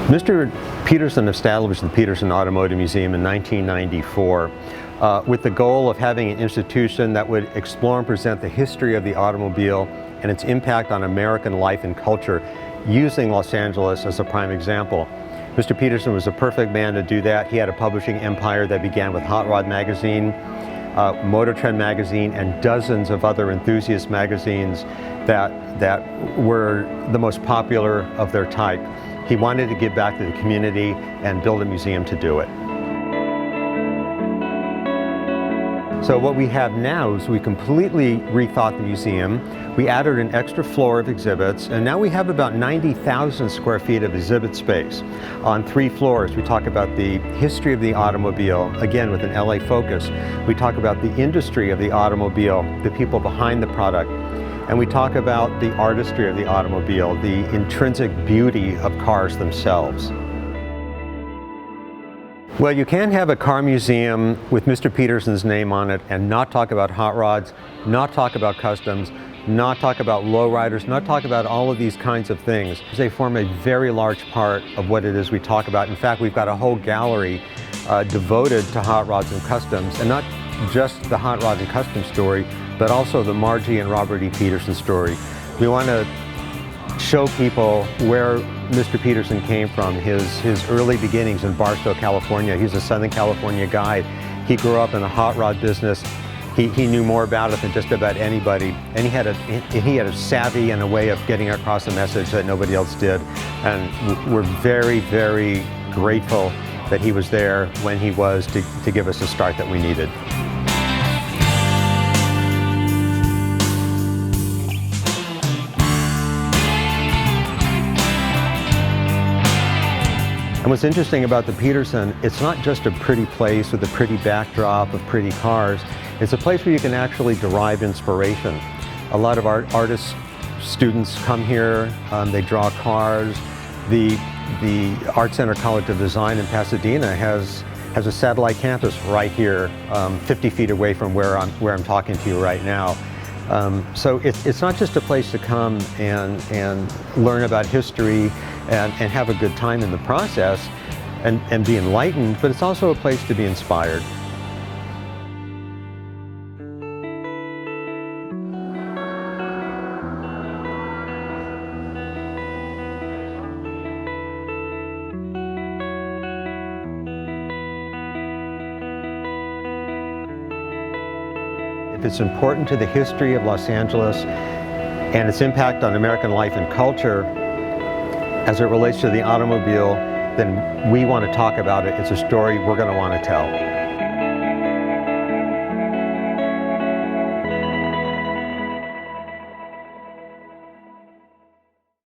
Mr. Petersen established the Petersen Automotive Museum in 1994 with the goal of having an institution that would explore and present the history of the automobile and its impact on American life and culture, using Los Angeles as a prime example. Mr. Petersen was a perfect man to do that. He had a publishing empire that began with Hot Rod magazine, Motor Trend magazine, and dozens of other enthusiast magazines that were the most popular of their type. He wanted to give back to the community and build a museum to do it. So what we have now is we completely rethought the museum. We added an extra floor of exhibits, and now we have about 90,000 square feet of exhibit space. On 3 floors, we talk about the history of the automobile, again with an LA focus. We talk about the industry of the automobile, the people behind the product. And we talk about the artistry of the automobile, the intrinsic beauty of cars themselves. Well, you can't have a car museum with Mr. Petersen's name on it and not talk about hot rods, not talk about customs, not talk about lowriders, not talk about all of these kinds of things. They form a very large part of what it is we talk about. In fact, we've got a whole gallery devoted to hot rods and customs, and not just the hot rod and custom story, but also the Margie and Robert E. Petersen story. We want to show people where Mr. Petersen came from, his early beginnings in Barstow, California. He's a Southern California guy. He grew up in the hot rod business. He knew more about it than just about anybody, and he had a savvy and a way of getting across a message that nobody else did. And we're very, very grateful that he was there when he was to give us the start that we needed. And what's interesting about the Petersen, it's not just a pretty place with a pretty backdrop of pretty cars. It's a place where you can actually derive inspiration. A lot of artist students come here, they draw cars. The Art Center College of Design in Pasadena has a satellite campus right here, 50 feet away from where I'm talking to you right now. So it's not just a place to come and learn about history and have a good time in the process and be enlightened, but it's also a place to be inspired. If it's important to the history of Los Angeles and its impact on American life and culture as it relates to the automobile, then we want to talk about it. It's a story we're going to want to tell.